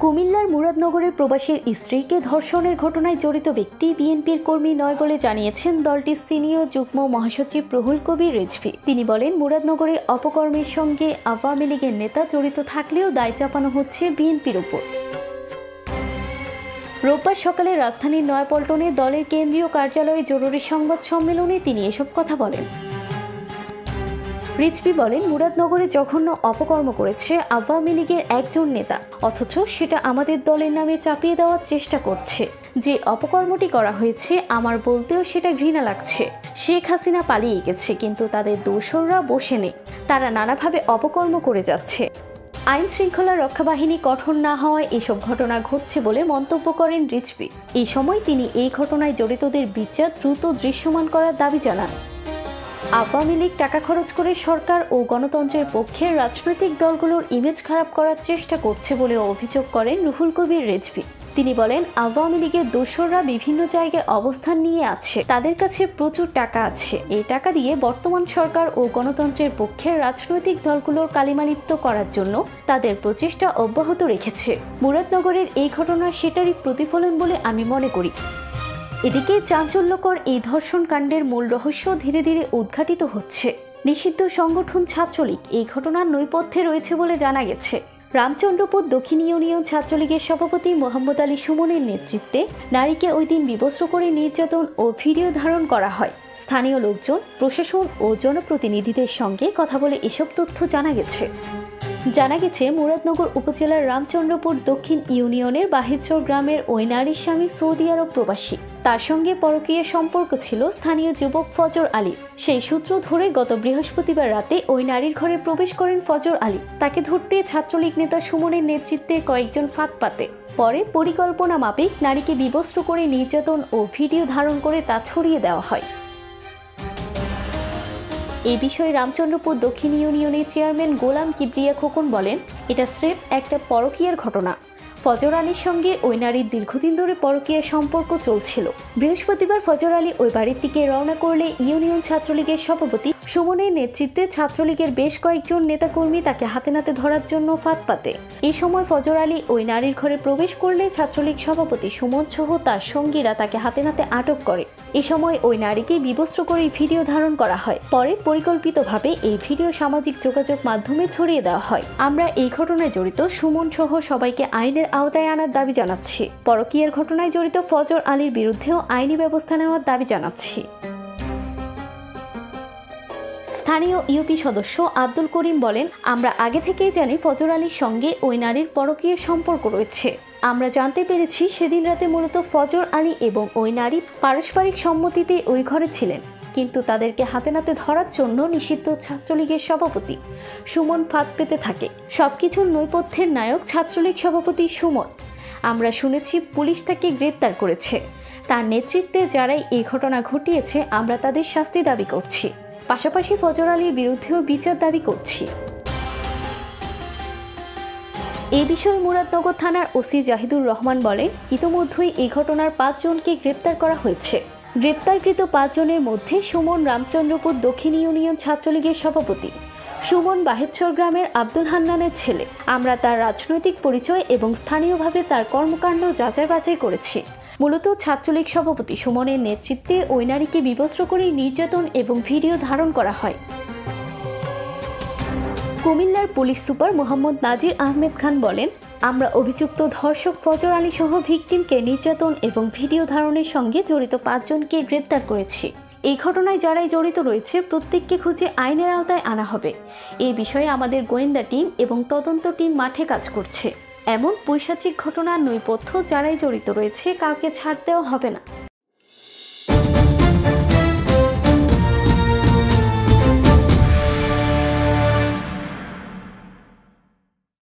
কুমিল্লার মুরাদনগরের প্রবাসীর স্ত্রীকে ধর্ষণের ঘটনায় জড়িত ব্যক্তি বিএনপির কর্মী নয় বলে জানিয়েছেন দলটির সিনিয়র যুগ্ম মহাসচিব রুহুল কবির রিজভী। তিনি বলেন, মুরাদনগরে অপকর্মের সঙ্গে আওয়ামী লীগের নেতা জড়িত থাকলেও দায় চাপানো হচ্ছে বিএনপির উপর। রোববার সকালে রাজধানীর নয়াপল্টনে দলের কেন্দ্রীয় কার্যালয়ে জরুরি সংবাদ সম্মেলনে তিনি এসব কথা বলেন। রিজভী বলেন, মুরাদনগরে জঘন্য অপকর্ম করেছে আওয়ামী লীগের একজন নেতা, অথচ সেটা আমাদের দলের নামে চাপিয়ে দেওয়ার চেষ্টা করছে। যে অপকর্মটি করা হয়েছে আমার বলতেও সেটা ঘৃণা লাগছে। শেখ হাসিনা পালিয়ে গেছে, কিন্তু তাদের দোসররা বসে নেই, তারা নানাভাবে অপকর্ম করে যাচ্ছে। আইন শৃঙ্খলা রক্ষা বাহিনী কঠোর না হওয়ায় এসব ঘটনা ঘটছে বলে মন্তব্য করেন রিজভী। এই সময় তিনি এই ঘটনায় জড়িতদের বিচার দ্রুত দৃশ্যমান করার দাবি জানান। আওয়ামী লীগ টাকা খরচ করে সরকার ও গণতন্ত্রের পক্ষে রাজনৈতিক দলগুলোর ইমেজ খারাপ করার চেষ্টা করছে বলে অভিযোগ করেন রুহুল কবির রিজভী। তিনি বলেন, আওয়ামী লীগের দোসররা বিভিন্ন জায়গায় অবস্থান নিয়ে আছে, তাদের কাছে প্রচুর টাকা আছে। এই টাকা দিয়ে বর্তমান সরকার ও গণতন্ত্রের পক্ষে রাজনৈতিক দলগুলোর কালিমালিপ্ত করার জন্য তাদের প্রচেষ্টা অব্যাহত রেখেছে। মুরাদনগরের এই ঘটনা সেটারই প্রতিফলন বলে আমি মনে করি। এদিকে চাঞ্চল্যকর এই ধর্ষণ কাণ্ডের মূল রহস্য ধীরে ধীরে উদ্ঘাটিত হচ্ছে। নিষিদ্ধ সংগঠন ছাত্রলীগ এই ঘটনার নৈপথ্যে রয়েছে বলে জানা গেছে। রামচন্দ্রপুর দক্ষিণ ইউনিয়ন ছাত্রলীগের সভাপতি মোহাম্মদ আলী সুমনের নেতৃত্বে নারীকে ওই দিন বিবস্ত্র করে নির্যাতন ও ভিডিও ধারণ করা হয়। স্থানীয় লোকজন, প্রশাসন ও জনপ্রতিনিধিদের সঙ্গে কথা বলে এসব তথ্য জানা গেছে। মুরাদনগর উপজেলার রামচন্দ্রপুর দক্ষিণ ইউনিয়নের বাহিরচর গ্রামের ওই নারীর স্বামী সৌদি আরব প্রবাসী। তার সঙ্গে পরকীয়া সম্পর্ক ছিল স্থানীয় যুবক ফজর আলী। সেই সূত্র ধরে গত বৃহস্পতিবার রাতে ওই নারীর ঘরে প্রবেশ করেন ফজর আলী। তাকে ধরতে ছাত্রলীগ নেতা সুমনের নেতৃত্বে কয়েকজন ফাঁদ পাতে। পরে পরিকল্পনা মাফিক নারীকে বিবস্ত্র করে নির্যাতন ও ভিডিও ধারণ করে তা ছড়িয়ে দেওয়া হয়। এই বিষয়ে রামচন্দ্রপুর দক্ষিণ ইউনিয়নের চেয়ারম্যান গোলাম কিবরিয়া খোকন বলেন, এটা স্রেফ একটা পরকীয়ার ঘটনা। ফজর আলীর সঙ্গে ওই নারীর দীর্ঘদিন ধরে পরকীয়া সম্পর্ক চলছিল। বৃহস্পতিবার ফজর আলী ওই বাড়ির দিকে রওনা করলে ইউনিয়ন ছাত্রলীগের সভাপতি সুমনের নেতৃত্বে ছাত্রলীগের বেশ কয়েকজন নেতাকর্মী তাকে হাতে নাতে ধরার জন্য ফাঁদ পাতে। এই সময় ফজর আলী ওই নারীর ঘরে প্রবেশ করলে ছাত্রলীগ সভাপতি সুমন সহ তার সঙ্গীরা তাকে হাতে নাতে আটক করে। এ সময় ওই নারীকে বিবস্ত্র করে ভিডিও ধারণ করা হয়। পরে পরিকল্পিতভাবে এই ভিডিও সামাজিক যোগাযোগ মাধ্যমে ছড়িয়ে দেওয়া হয়। আমরা এই ঘটনায় জড়িত সুমন সহ সবাইকে আইনের আওতায় আনার দাবি জানাচ্ছি। পরকীয়ার ঘটনায় জড়িত ফজর আলীর বিরুদ্ধেও আইনি ব্যবস্থা নেওয়ার দাবি জানাচ্ছি। স্থানীয় ইউপি সদস্য আব্দুল করিম বলেন, আমরা আগে থেকেই জানি ফজর আলীর সঙ্গে ওই নারীর পরকীয়ার সম্পর্ক রয়েছে। আমরা জানতে পেরেছি সেদিন রাতে মূলত ফজর আলী এবং ওই নারী পারস্পরিক সম্মতিতে ওই ঘরে ছিলেন, কিন্তু তাদেরকে হাতে নাতে ধরার জন্য নিষিদ্ধ ছাত্রলীগের সভাপতি সুমন ফাঁদ পেতে থাকে। সবকিছুর নৈপথ্যের নায়ক ছাত্রলীগ সভাপতি সুমন। আমরা শুনেছি পুলিশ তাকে গ্রেপ্তার করেছে। তার নেতৃত্বে যারাই এই ঘটনা ঘটিয়েছে আমরা তাদের শাস্তি দাবি করছি। পাশাপাশি ফজর আলীর বিরুদ্ধেও বিচার দাবি করছি। এই বিষয়ে মুরাদনগর থানার ওসি জাহিদুর রহমান বলেন, ইতোমধ্যেই এই ঘটনার 5 জনকে গ্রেপ্তার করা হয়েছে। গ্রেপ্তারকৃত 5 জনের মধ্যে সুমন রামচন্দ্রপুর দক্ষিণ ইউনিয়ন ছাত্রলীগের সভাপতি। সুমন বাহিরচর গ্রামের আব্দুল হান্নানের ছেলে। আমরা তার রাজনৈতিক পরিচয় এবং স্থানীয়ভাবে তার কর্মকাণ্ড যাচাই বাছাই করেছি। মূলত ছাত্রলীগ সভাপতি সুমনের নেতৃত্বে ওই নারীকে বিবস্ত্র করে নির্যাতন এবং ভিডিও ধারণ করা হয়। কুমিল্লার পুলিশ সুপার মোহাম্মদ নাজির আহমেদ খান বলেন, আমরা অভিযুক্ত ধর্ষক ফজর আলী সহ ভিকটিমকে নির্যাতন এবং ভিডিও ধারণের সঙ্গে জড়িত 5 জনকে গ্রেপ্তার করেছি। এই ঘটনায় যারাই জড়িত রয়েছে প্রত্যেককে খুঁজে আইনের আওতায় আনা হবে। এই বিষয়ে আমাদের গোয়েন্দা টিম এবং তদন্ত টিম মাঠে কাজ করছে। এমন পৈশাচিক ঘটনার নৈপথ্য যারাই জড়িত রয়েছে কাউকে ছাড় দেওয়া হবে না।